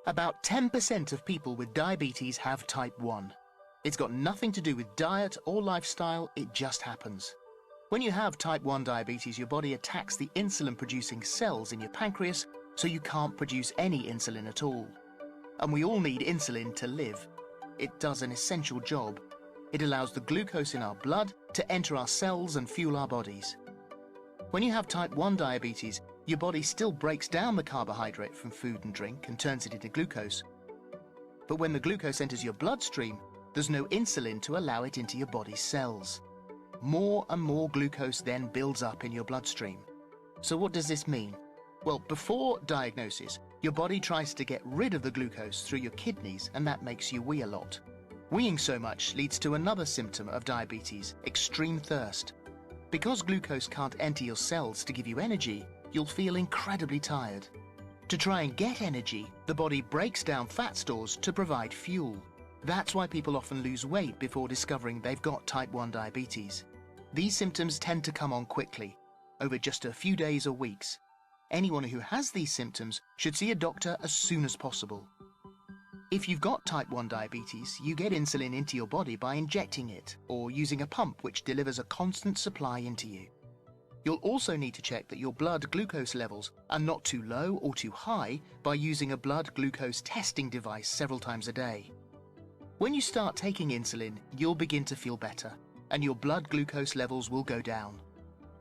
About 10% of people with diabetes have type 1. It's got nothing to do with diet or lifestyle, it just happens. When you have type 1 diabetes, your body attacks the insulin-producing cells in your pancreas, so you can't produce any insulin at all. And we all need insulin to live. It does an essential job. It allows the glucose in our blood to enter our cells and fuel our bodies. When you have type 1 diabetes, your body still breaks down the carbohydrate from food and drink and turns it into glucose. But when the glucose enters your bloodstream, there's no insulin to allow it into your body's cells. More and more glucose then builds up in your bloodstream. So what does this mean? Well, before diagnosis, your body tries to get rid of the glucose through your kidneys, and that makes you wee a lot. Weeing so much leads to another symptom of diabetes, extreme thirst. Because glucose can't enter your cells to give you energy, you'll feel incredibly tired. To try and get energy, the body breaks down fat stores to provide fuel. That's why people often lose weight before discovering they've got type 1 diabetes. These symptoms tend to come on quickly, over just a few days or weeks. Anyone who has these symptoms should see a doctor as soon as possible. If you've got type 1 diabetes, you get insulin into your body by injecting it or using a pump which delivers a constant supply into you. You'll also need to check that your blood glucose levels are not too low or too high by using a blood glucose testing device several times a day. When you start taking insulin, you'll begin to feel better, and your blood glucose levels will go down.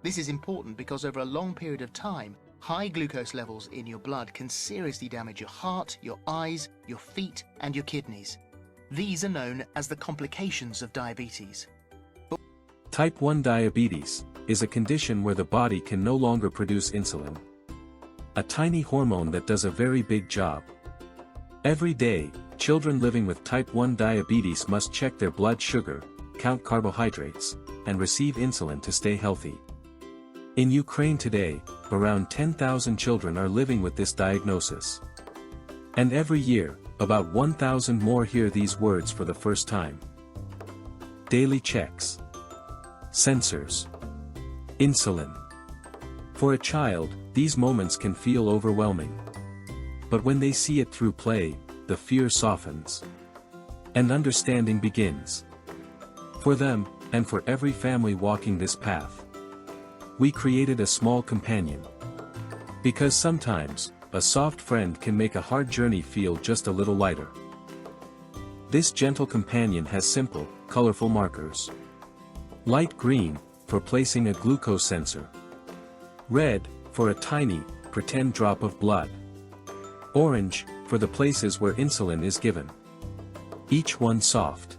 This is important because over a long period of time, high glucose levels in your blood can seriously damage your heart, your eyes, your feet, and your kidneys. These are known as the complications of diabetes. Type 1 diabetes is a condition where the body can no longer produce insulin, a tiny hormone that does a very big job. Every day, children living with type 1 diabetes must check their blood sugar, count carbohydrates, and receive insulin to stay healthy. In Ukraine today, around 10,000 children are living with this diagnosis. And every year, about 1,000 more hear these words for the first time. Daily checks. Sensors. Insulin. For a child, these moments can feel overwhelming. But when they see it through play, the fear softens. And understanding begins. For them, and for every family walking this path, we created a small companion. Because sometimes, a soft friend can make a hard journey feel just a little lighter. This gentle companion has simple, colorful markers. Light green, for placing a glucose sensor. Red, for a tiny, pretend drop of blood. Orange, for the places where insulin is given. Each one soft,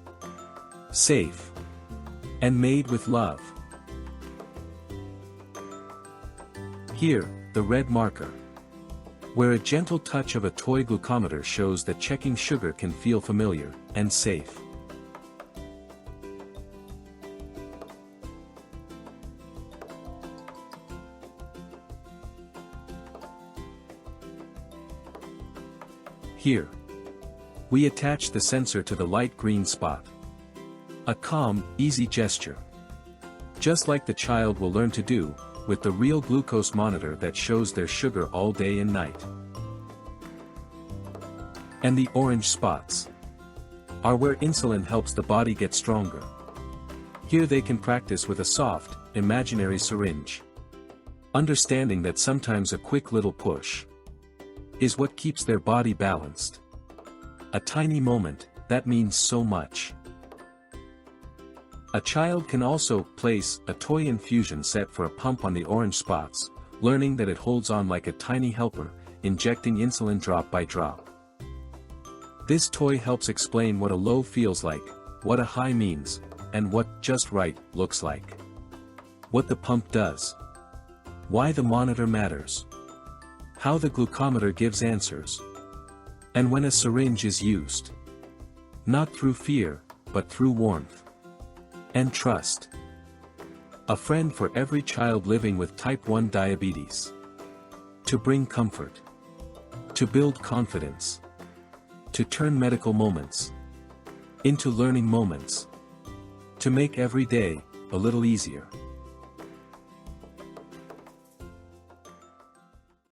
safe, and made with love. Here, the red marker, where a gentle touch of a toy glucometer shows that checking sugar can feel familiar and safe. Here, we attach the sensor to the light green spot. A calm, easy gesture. Just like the child will learn to do, with the real glucose monitor that shows their sugar all day and night. And the orange spots are where insulin helps the body get stronger. Here they can practice with a soft, imaginary syringe. Understanding that sometimes a quick little push is what keeps their body balanced. A tiny moment, that means so much. A child can also place a toy infusion set for a pump on the orange spots, learning that it holds on like a tiny helper, injecting insulin drop by drop. This toy helps explain what a low feels like, what a high means, and what just right looks like. What the pump does. Why the monitor matters. How the glucometer gives answers. And when a syringe is used. Not through fear, but through warmth. And trust. A friend for every child living with type 1 diabetes. To bring comfort. To build confidence. To turn medical moments into learning moments. To make every day a little easier.